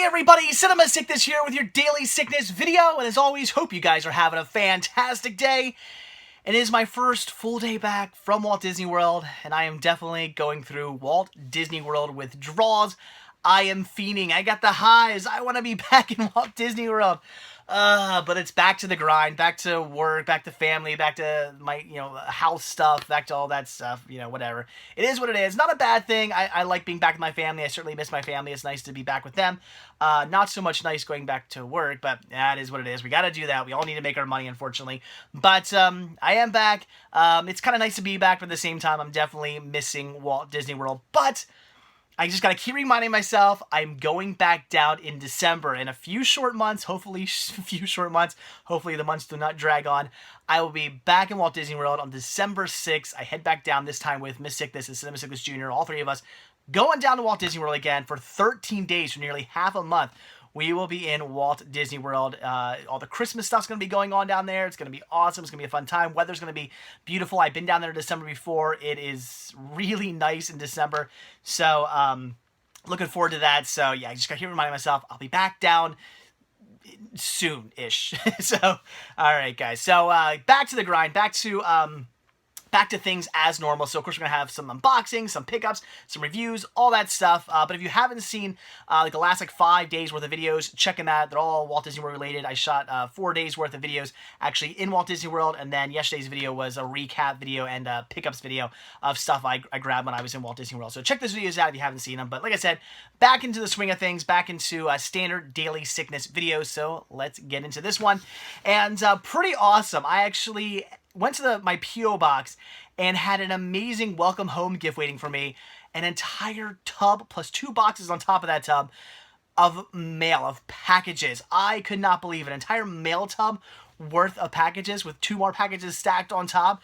everybody, Cinema Sickness here with your daily sickness video, and as always, hope you guys are having a fantastic day. It is my first full day back from Walt Disney World, and I am definitely going through Walt Disney World withdrawals. I am fiending. I got the highs. I want to be back in Walt Disney World. But it's back to the grind, back to work, back to family, back to my, house stuff, back to all that stuff, whatever. It is what it is. Not a bad thing. I like being back with my family. I certainly miss my family. It's nice to be back with them. Not so much nice going back to work, but that is what it is. We got to do that. We all need to make our money, unfortunately. But I am back. It's kind of nice to be back, but at the same time, I'm definitely missing Walt Disney World. But I just got to keep reminding myself I'm going back down in December. In a few short months, hopefully the months do not drag on, I will be back in Walt Disney World on December 6th. I head back down this time with Miss Sickness and Cinema Sickness Jr., all three of us, going down to Walt Disney World again for 13 days, for nearly half a month. We will be in Walt Disney World. All the Christmas stuff's going to be going on down there. It's going to be awesome. It's going to be a fun time. Weather's going to be beautiful. I've been down there in December before. It is really nice in December. So, looking forward to that. So, yeah, I just got to keep reminding myself I'll be back down soon-ish. So, all right, guys. So, back to the grind. Back to things as normal. So, of course, we're going to have some unboxings, some pickups, some reviews, all that stuff. But if you haven't seen the last 5 days worth of videos, check them out. They're all Walt Disney World related. I shot 4 days worth of videos actually in Walt Disney World, and then yesterday's video was a recap video and a pickups video of stuff I grabbed when I was in Walt Disney World. So check those videos out if you haven't seen them. But like I said, back into the swing of things, back into standard daily sickness videos. So let's get into this one. And pretty awesome. I actually went to my P.O. box and had an amazing welcome home gift waiting for me. An entire tub plus 2 boxes on top of that tub of mail, of packages. I could not believe it. An entire mail tub worth of packages with 2 more packages stacked on top.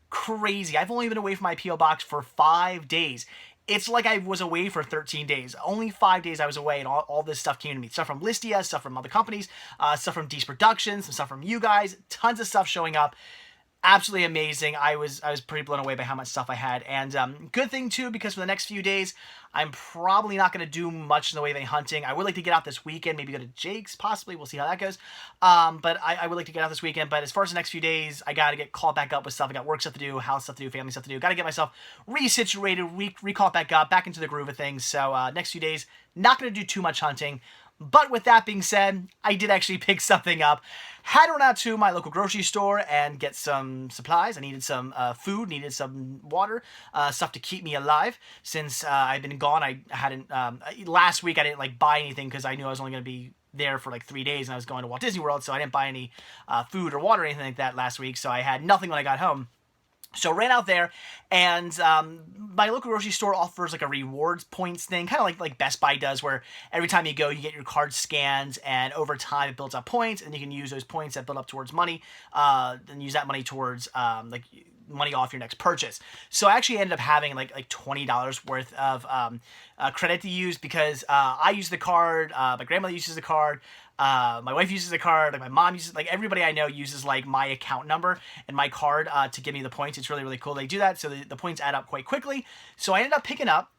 Crazy. I've only been away from my P.O. box for 5 days. It's like I was away for 13 days. Only 5 days I was away, and all this stuff came to me. Stuff from Listia, stuff from other companies, stuff from Deez Productions, some stuff from you guys. Tons of stuff showing up. Absolutely amazing. I was pretty blown away by how much stuff I had. And good thing, too, because for the next few days, I'm probably not going to do much in the way of any hunting. I would like to get out this weekend, maybe go to Jake's, possibly. We'll see how that goes. But I would like to get out this weekend. But as far as the next few days, I got to get caught back up with stuff. I got work stuff to do, house stuff to do, family stuff to do. Got to get myself resituated, recaught back up, back into the groove of things. So next few days, not going to do too much hunting. But with that being said, I did actually pick something up. Had to run out to my local grocery store and get some supplies. I needed some food, needed some water, stuff to keep me alive. Since I've been gone, I hadn't, last week I didn't buy anything because I knew I was only going to be there for 3 days and I was going to Walt Disney World, so I didn't buy any food or water or anything like that last week, so I had nothing when I got home. So I ran out there, and my local grocery store offers a rewards points thing, kind of like Best Buy does, where every time you go, you get your card scanned, and over time it builds up points, and you can use those points that build up towards money, and use that money towards money off your next purchase. So I actually ended up having like $20 worth of credit to use because I use the card, my grandmother uses the card. My wife uses the card, my mom uses, everybody I know uses my account number and my card to give me the points. It's really, really cool they do that, so the points add up quite quickly. So I ended up picking up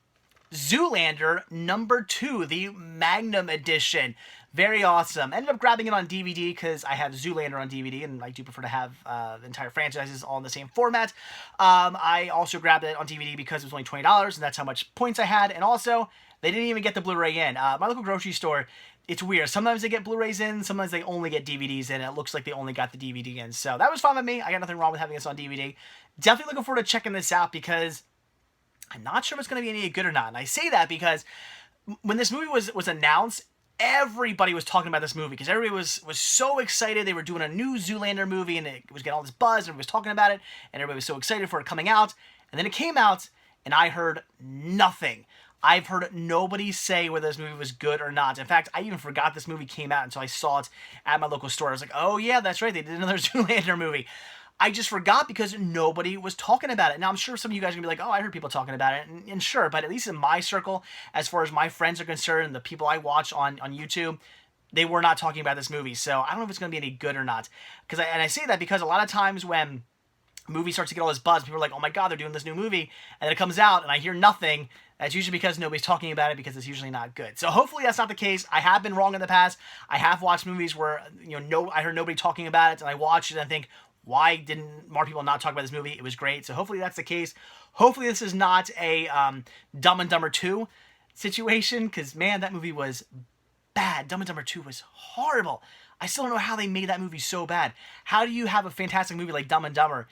Zoolander #2, the Magnum Edition. Very awesome. Ended up grabbing it on DVD because I have Zoolander on DVD, and I do prefer to have the entire franchises all in the same format. I also grabbed it on DVD because it was only $20, and that's how much points I had. And also, they didn't even get the Blu-ray in. My local grocery store, it's weird. Sometimes they get Blu-rays in, sometimes they only get DVDs in, and it looks like they only got the DVD in. So that was fine with me. I got nothing wrong with having this on DVD. Definitely looking forward to checking this out because I'm not sure if it's going to be any good or not. And I say that because when this movie was announced, everybody was talking about this movie because everybody was so excited. They were doing a new Zoolander movie, and it was getting all this buzz, and everybody was talking about it, and everybody was so excited for it coming out. And then it came out, and I heard nothing. I've heard nobody say whether this movie was good or not. In fact, I even forgot this movie came out until I saw it at my local store. I was like, oh yeah, that's right, they did another Zoolander movie. I just forgot because nobody was talking about it. Now, I'm sure some of you guys are going to be like, oh, I heard people talking about it. And sure, but at least in my circle, as far as my friends are concerned and the people I watch on YouTube, they were not talking about this movie. So I don't know if it's going to be any good or not. And I say that because a lot of times when movie starts to get all this buzz. People are like, oh my god, they're doing this new movie, and then it comes out and I hear nothing. That's usually because nobody's talking about it, because it's usually not good. So hopefully that's not the case. I have been wrong in the past. I have watched movies where, I heard nobody talking about it, and I watched it and I think, why didn't more people not talk about this movie? It was great. So hopefully that's the case. Hopefully this is not a Dumb and Dumber 2 situation, because man, that movie was bad. Dumb and Dumber 2 was horrible. I still don't know how they made that movie so bad. How do you have a fantastic movie like Dumb and Dumber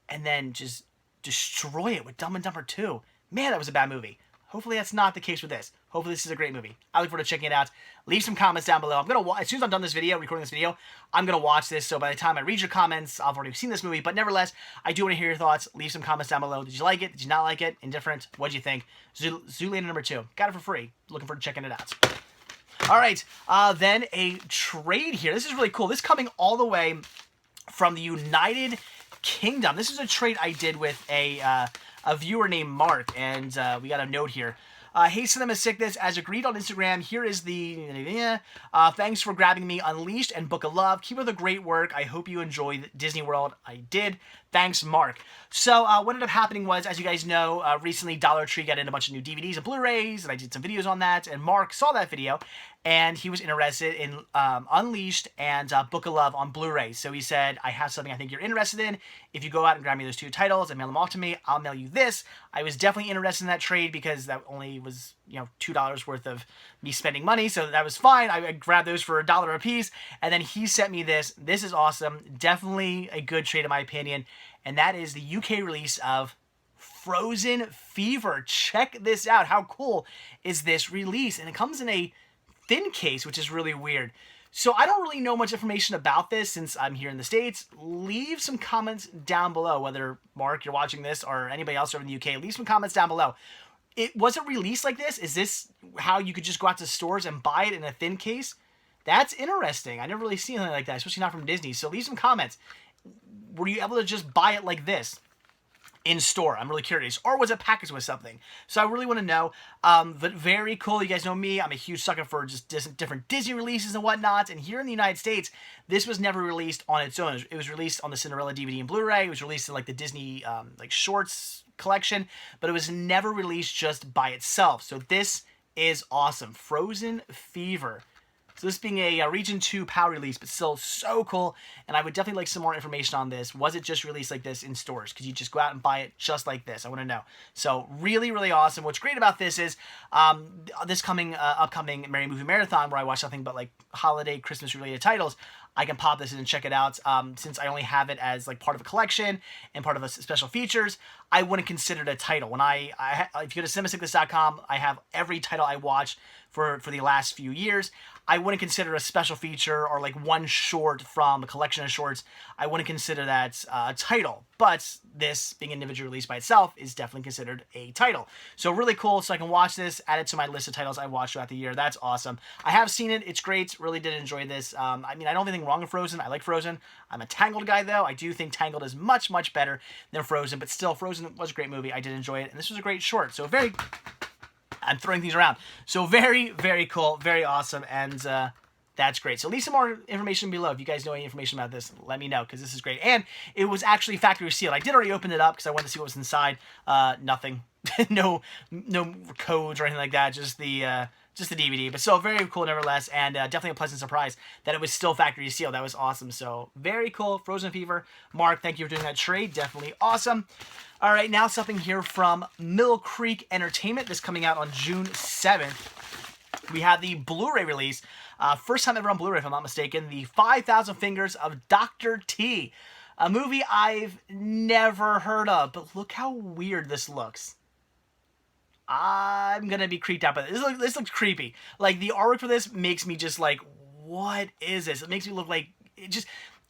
and then just destroy it with Dumb and Dumber 2? Man, that was a bad movie. Hopefully that's not the case with this. Hopefully this is a great movie. I look forward to checking it out. Leave some comments down below. As soon as I'm done this video, recording this video, I'm gonna watch this. So by the time I read your comments, I've already seen this movie. But nevertheless, I do want to hear your thoughts. Leave some comments down below. Did you like it? Did you not like it? Indifferent? What'd you think? Zoolander number 2. Got it for free. Looking forward to checking it out. All right, then a trade here. This is really cool. This coming all the way from the United Kingdom. This is a trade I did with a viewer named Mark, and we got a note here. Hey, Cinema Sickness, as agreed on Instagram, here is the... thanks for grabbing me Unleashed and Book of Love. Keep up the great work. I hope you enjoyed Disney World. I did. Thanks, Mark. So what ended up happening was, as you guys know, recently Dollar Tree got in a bunch of new DVDs and Blu-rays, and I did some videos on that, and Mark saw that video, and he was interested in Unleashed and Book of Love on Blu-ray. So he said, I have something I think you're interested in. If you go out and grab me those 2 titles and mail them off to me, I'll mail you this. I was definitely interested in that trade because that only was, $2 worth of me spending money, so that was fine. I grabbed those for $1 a piece, and then he sent me this. This is awesome. Definitely a good trade in my opinion, and that is the UK release of Frozen Fever. Check this out. How cool is this release? And it comes in a thin case, which is really weird. So I don't really know much information about this since I'm here in the States. Leave some comments down below, whether, Mark, you're watching this, or anybody else over in the UK. Leave some comments down below. Was it released like this? Is this how you could just go out to stores and buy it in a thin case? That's interesting. I never really seen anything like that, especially not from Disney. So leave some comments. Were you able to just buy it like this in store? I'm really curious. Or was it packaged with something? So I really want to know. But very cool. You guys know me. I'm a huge sucker for just different Disney releases and whatnot. And here in the United States, this was never released on its own. It was released on the Cinderella DVD and Blu-ray. It was released in like the Disney shorts collection, but it was never released just by itself. So this is awesome. Frozen Fever. So this being a Region 2 PAL release, but still so cool, and I would definitely like some more information on this. Was it just released like this in stores? Could you just go out and buy it just like this? I want to know. So really, really awesome. What's great about this is this upcoming Merry Movie Marathon, where I watch nothing but like holiday, Christmas-related titles, I can pop this in and check it out. Since I only have it as like part of a collection and part of a special features, I wouldn't consider it a title. When if you go to cinemasickness.com, I have every title I watched for the last few years. I wouldn't consider a special feature or like one short from a collection of shorts. I wouldn't consider that a title, but this being individually released by itself is definitely considered a title. So really cool. So I can watch this, add it to my list of titles I watched throughout the year. That's awesome. I have seen it. It's great. Really did enjoy this. I mean, I don't have anything wrong with Frozen. I like Frozen. I'm a Tangled guy though. I do think Tangled is much, much better than Frozen, but still Frozen was a great movie. I did enjoy it. And this was a great short. So I'm throwing things around. So very, very cool, very awesome, and that's great. So leave some more information below. If you guys know any information about this, let me know, because this is great. And it was actually factory sealed. I did already open it up because I wanted to see what was inside. Nothing. no codes or anything like that. Just the DVD. But so very cool nevertheless, and definitely a pleasant surprise that it was still factory sealed. That was awesome. So very cool. Frozen Fever. Mark, thank you for doing that trade. Definitely awesome. All right, now something here from Mill Creek Entertainment. This coming out on June 7th. We have the Blu-ray release. First time ever on Blu-ray, if I'm not mistaken. The 5,000 Fingers of Dr. T. A movie I've never heard of. But look how weird this looks. I'm going to be creeped out by this. This looks creepy. Like, the artwork for this makes me just like, what is this? It makes me look like...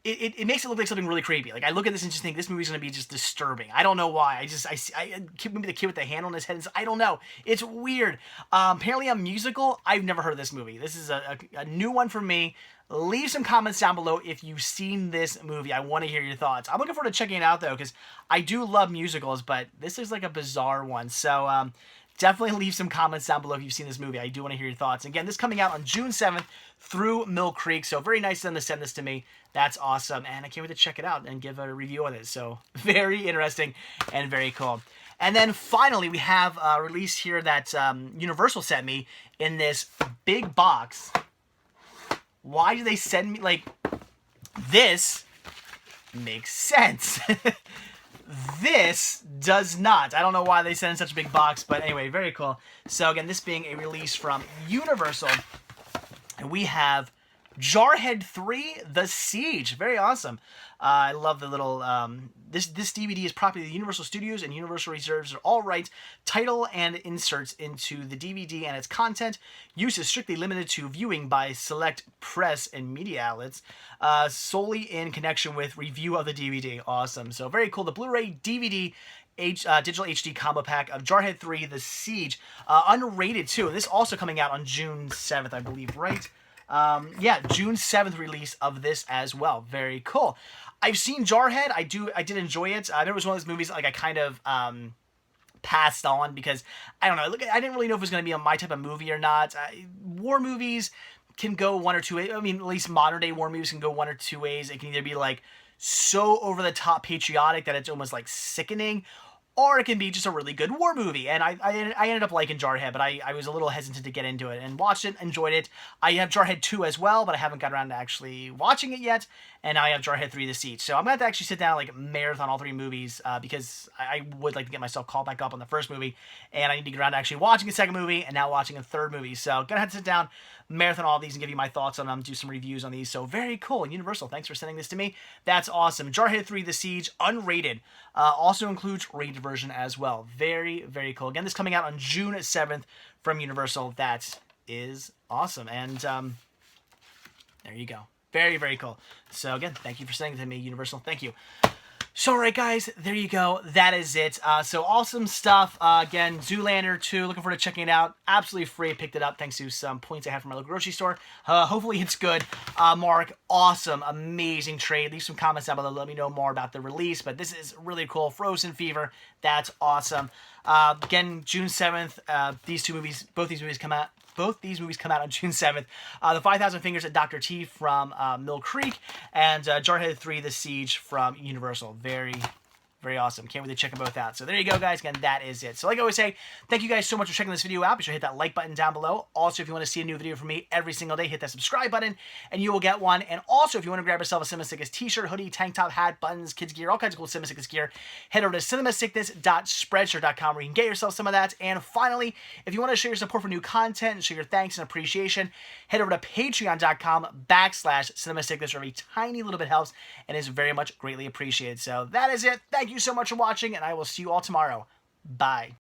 It makes it look like something really creepy. Like, I look at this and just think this movie's going to be just disturbing. I don't know why. Maybe the kid with the hand on his head. I don't know. It's weird. Apparently a musical. I've never heard of this movie. This is a new one for me. Leave some comments down below if you've seen this movie. I want to hear your thoughts. I'm looking forward to checking it out, though, because I do love musicals, but this is like a bizarre one. So, definitely leave some comments down below if you've seen this movie. I do want to hear your thoughts. Again, this coming out on June 7th through Mill Creek, so very nice of them to send this to me. That's awesome, and I can't wait to check it out and give a review on it. So very interesting and very cool. And then finally, we have a release here that Universal sent me in this big box. Why do they send me, like, this makes sense. This does not. I don't know why they send in such a big box, but anyway, very cool. So again, this being a release from Universal, and we have Jarhead 3, The Siege. Very awesome. I love the little, this DVD is property of the Universal Studios, and Universal reserves all rights, title, and inserts into the DVD and its content. Use is strictly limited to viewing by select press and media outlets, solely in connection with review of the DVD. Awesome. So very cool. The Blu-ray DVD digital HD combo pack of Jarhead 3, The Siege. Unrated, too. And this also coming out on June 7th, I believe, right? Yeah, June 7th release of this as well. Very cool. I've seen Jarhead. I did enjoy it. I know it was one of those movies like I kind of passed on because I don't know. Look, I didn't really know if it was going to be my type of movie or not. War movies can go one or two ways. I mean, at least modern day war movies can go one or two ways. It can either be like so over the top patriotic that it's almost like sickening, or it can be just a really good war movie. And I ended up liking Jarhead, but I was a little hesitant to get into it, and watched it, enjoyed it. I have Jarhead 2 as well, but I haven't got around to actually watching it yet. And now I have Jarhead 3, The Siege. So I'm going to have to actually sit down and like marathon all three movies because I would like to get myself caught back up on the first movie. And I need to get around to actually watching a second movie and now watching a third movie. So going to have to sit down, marathon all these and give you my thoughts on them, do some reviews on these. So very cool. Universal, thanks for sending this to me. That's awesome. Jarhead 3, The Siege, unrated. Also includes rated version as well. Very, very cool. Again, this coming out on June 7th from Universal. That is awesome. And there you go. Very, very cool. So again, thank you for sending it to me, Universal. Thank you. So, alright guys, there you go. That is it. So awesome stuff. Again, Zoolander 2, looking forward to checking it out. Absolutely free. Picked it up thanks to some points I had from my local grocery store. Hopefully it's good. Mark, awesome, amazing trade. Leave some comments down below. Let me know more about the release. But this is really cool. Frozen Fever. That's awesome. Again, June 7th, both these movies come out. Both these movies come out on June 7th. The 5,000 Fingers at Dr. T from Mill Creek, and Jarhead 3, The Siege from Universal. Very, very awesome. Can't wait to check them both out. So there you go, guys. Again, that is it. So like I always say, thank you guys so much for checking this video out. Be sure to hit that like button down below. Also, if you want to see a new video from me every single day, hit that subscribe button, and you will get one. And also, if you want to grab yourself a Cinema Sickness t-shirt, hoodie, tank top, hat, buttons, kids gear, all kinds of cool Cinema Sickness gear, head over to cinemasickness.spreadshirt.com where you can get yourself some of that. And finally, if you want to show your support for new content and show your thanks and appreciation, head over to patreon.com/Cinema Sickness, where every tiny little bit helps and is very much greatly appreciated. So that is it. Thank you so much for watching, and I will see you all tomorrow. Bye.